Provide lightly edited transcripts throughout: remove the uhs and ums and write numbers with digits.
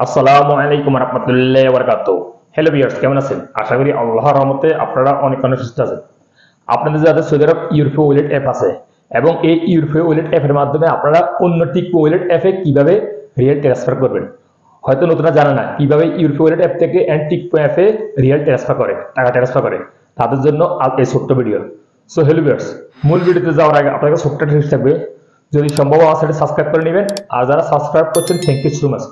আসসালামু আলাইকুম রহমতুল্লাহ বরকাত। হ্যালো ভিউয়ার্স, কেমন আছেন? আশা করি আল্লাহর রহমতে আপনারা অনেক অনেক সুস্থ আছেন। আপনাদের যাদের সৌদি আরব ইউরোপীয় ওয়ালেট অ্যাপ আছে এবং এই ইউরোপীয় ওয়ালেট অ্যাপের মাধ্যমে আপনারা অন্য টিকপো ওয়ালেট অ্যাপে কিভাবে রিয়েল ট্রান্সফার করবেন, হয়তো নতুনরা জানে না কিভাবে ইউরোপীয় ওয়ালেট অ্যাপ থেকে টিকপো অ্যাপে রিয়েল ট্রান্সফার করে, টাকা ট্রান্সফার করে, তাদের জন্য এই ছোট্ট ভিডিও। সো হ্যালো ভিউয়ার্স, মূল ভিডিওতে যাওয়ার আগে আপনাদের ছোট্ট টিপস থাকবে, যদি সম্ভব আমার সাথে সাবস্ক্রাইব করে নেবেন, আর যারা সাবস্ক্রাইব করছেন থ্যাংক ইউ সো মাচ।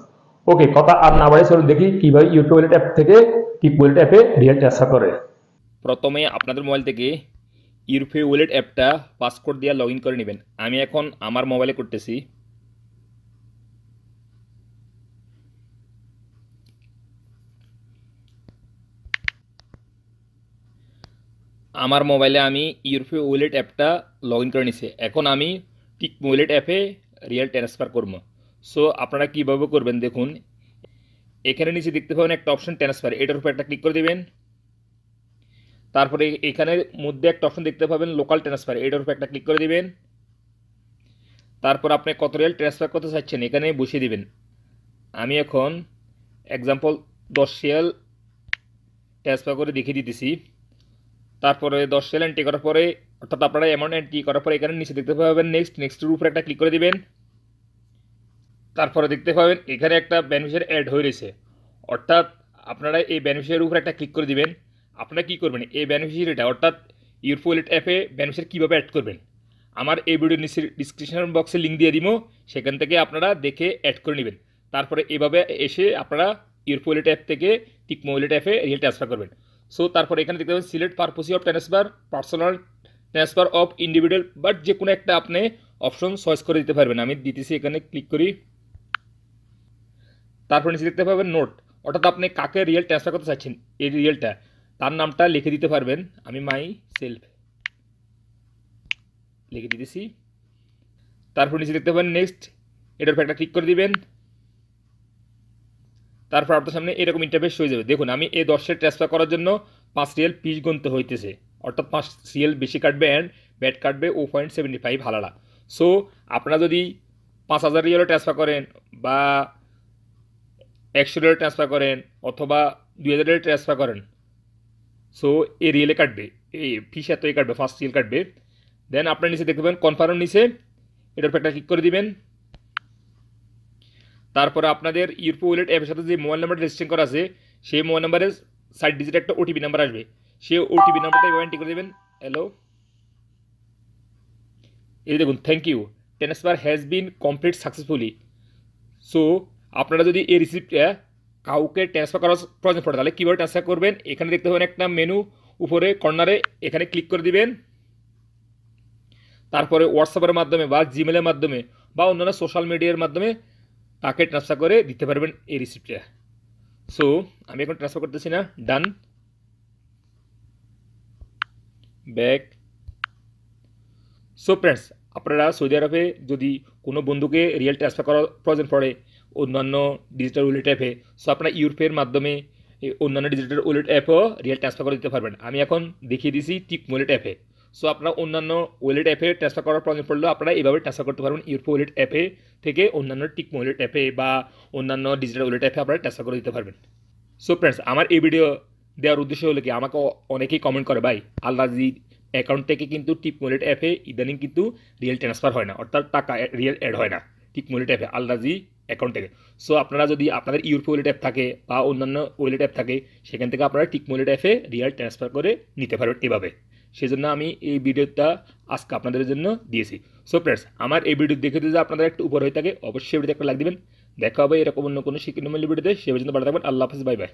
ওকে, কথা আর না বাড়িয়ে চলুন দেখি কিভাবে ইউটিউব ওয়ালেট অ্যাপ থেকে টিপ ওয়ালেট অ্যাপে রিয়েল ট্রান্সফার করে। প্রথমে আপনাদের মোবাইল থেকে ইউরোপীয় ওয়ালেট অ্যাপটা পাসকোড দিয়ে লগ ইন করে নেবেন। আমি এখন আমার মোবাইলে করতেছি। আমার মোবাইলে আমি ইউরোপীয় ওয়ালেট অ্যাপটা লগ ইন করে নিছি। এখন আমি টিক ওয়ালেট অ্যাপে রিয়েল ট্রান্সফার করবো। সো আপনারা কীভাবে করবেন দেখুন, এখানে নিচে দেখতে পাবেন একটা অপশন ট্রান্সফার, এটার উপর একটা ক্লিক করে দেবেন। তারপরে এখানে মধ্যে একটা অপশন দেখতে পাবেন লোকাল ট্রান্সফার, এটার উপর একটা ক্লিক করে দেবেন। তারপর আপনি কত রিয়াল ট্রান্সফার করতে চাচ্ছেন এখানে বসিয়ে দিবেন। আমি এখন এক্সাম্পল 10 রিয়াল ট্রান্সফার করে দেখিয়ে দিতেছি। তারপরে 10 রিয়াল এন্ট্রি করার পরে, অর্থাৎ আপনারা অ্যামাউন্ট এন্ট্রি করার পরে এখানে নিচে দেখতে পাবেন নেক্সটের উপরে একটা ক্লিক করে দিবেন। তারপরে দেখতে পাবেন এখানে একটা বেনিফিশিয়ারি অ্যাড হয়ে রয়েছে, অর্থাৎ আপনারা এই বেনিফিশিয়ারির উপরে একটা ক্লিক করে দিবেন। আপনারা কী করবেন, এই বেনিফিশিয়ারিটা অর্থাৎ ইউরোপীয় ওয়ালেট অ্যাপে বেনিফিশিয়ারি কীভাবে অ্যাড করবেন, আমার এই ভিডিওর নিচে ডিসক্রিপশন বক্সে লিঙ্ক দিয়ে দিব, সেখান থেকে আপনারা দেখে অ্যাড করে নেবেন। তারপরে এভাবে এসে আপনারা ইউরোপীয় ওয়ালেট অ্যাপ থেকে টিকমো ওয়ালেট অ্যাপে রিয়েল ট্রান্সফার করবেন। সো তারপরে এখানে দেখতে পাবেন select purpose of transfer, personal transfer of individual, but যে কোনো একটা আপনি অপশন চয়েস করে দিতে পারবেন। আমি দিতেছি, এখানে ক্লিক করি। তারপর নিচে দেখতে পাবেন নোট, অর্থাৎ আপনি কাকে রিয়েল ট্রান্সফার করতে চাচ্ছেন, এই রিয়েলটা তার নামটা লিখে দিতে পারবেন। আমি মাই সেলফ লিখে দিতেছি। তারপর নিচে দেখতে পাবেন নেক্সট, এটার উপর একটা ক্লিক করে দিবেন। তারপর আপনার সামনে এরকম ইন্টারফেস হয়ে যাবে। দেখুন আমি এই 10 ট্রান্সফার করার জন্য 5 রিয়েল পিস গুনতে হইতেছে, অর্থাৎ 5 রিয়েল বেশি কাটবে অ্যান্ড ব্যাট কাটবে 0.75 হালালা। সো আপনারা যদি 5000 রিয়েলও ট্রান্সফার করেন বা 100 রিয়েল ট্রান্সফার করেন অথবা 2000 রিয়েল ট্রান্সফার করেন, সো এই রিয়েলে কাটবে, এই ফিস এতই কাটবে, 5 রিয়েল কাটবে। দেন আপনার নিচে দেখতে পাবেন কনফার্ম, নিচে এটার উপর একটা ক্লিক করে দিবেন। তারপরে আপনাদের ইউরোপীয় ওয়ালেট অ্যাপের সাথে যে মোবাইল নাম্বার রেজিস্ট্রেশন করা আছে, সেই মোবাইল নাম্বারের 60 ডিজিট একটা ওটিপি নাম্বার আসবে, সেই ওটিপি নাম্বারটা এভাবে এন্ট্রি করে দেবেন। হ্যালো, এই দেখুন thank you transfer has been complete successfully. So আপনারা যদি এই রিসিপ্টটা কাউকে ট্রান্সফার করার প্রয়োজন পড়ে তাহলে কীভাবে ট্রান্সফার করবেন, এখানে দেখতে পাবেন একটা মেনু উপরে কর্নারে, এখানে ক্লিক করে দিবেন। তারপরে হোয়াটসঅ্যাপের মাধ্যমে বা জিমেলের মাধ্যমে বা অন্যান্য সোশ্যাল মিডিয়ার মাধ্যমে তাকে ট্রান্সফার করে দিতে পারবেন এই রিসিপ্টটা। সো আমি এখন ট্রান্সফার করতেছি না, ডান, ব্যাক। সো ফ্রেন্ডস, আপনারা সৌদি আরবে যদি কোনো বন্ধুকে রিয়েল ট্রান্সফার করার প্রয়োজন পড়ে অন্যান্য ডিজিটাল ওয়ালেট অ্যাপে, সো আপনারা ইউরোপের মাধ্যমে অন্যান্য ডিজিটাল ওয়ালেট অ্যাপও রিয়েল ট্রান্সফার করে দিতে পারবেন। আমি এখন দেখিয়ে দিয়েছি টিক ওয়ালেট অ্যাপে। সো আপনারা অন্যান্য ওয়ালেট অ্যাপে ট্রান্সফার করার প্রয়োজন পড়লেও আপনারা এইভাবে ট্রান্সফার করতে পারবেন ইউরোপীয় ওয়ালেট অ্যাপে থেকে অন্যান্য টিক ওয়ালেট অ্যাপে বা অন্যান্য ডিজিটাল ওয়ালেট অ্যাপে আপনারা ট্রান্সফার করে দিতে পারবেন। সো ফ্রেন্ডস, আমার এই ভিডিও দেওয়ার উদ্দেশ্য হলো কি, আমাকে অনেকেই কমেন্ট করে ভাই আলরাজি অ্যাকাউন্ট থেকে কিন্তু টিপ ওয়ালেট অ্যাপে ইদানিং কিন্তু রিয়েল ট্রান্সফার হয় না, অর্থাৎ টাকা রিয়েল অ্যাড হয় না টিপ ওয়ালেট অ্যাপে আলরাজি অ্যাকাউন্ট থেকে। সো আপনারা যদি আপনাদের ইউরোপীয় ওয়ালেট অ্যাপ থাকে বা অন্যান্য ওয়ালেট অ্যাপ থাকে, সেখান থেকে আপনারা টিক ওয়ালেট অ্যাপে রিয়েল ট্রান্সফার করে নিতে পারবেন এভাবে। সেই জন্য আমি এই ভিডিওটা আজকে আপনাদের জন্য দিয়েছি। সো ফ্রেন্ডস, আমার এই ভিডিও দেখে যদি আপনাদের একটু উপর হয়ে থাকে অবশ্যই ভিডিওতে একটা লাইক দিবেন। দেখা হবে এরকম অন্য কোনো শিক্ষণীয় ভিডিওতে, সে পর্যন্ত ভালো থাকবেন। আল্লাহ হাফেজ, বাই বাই।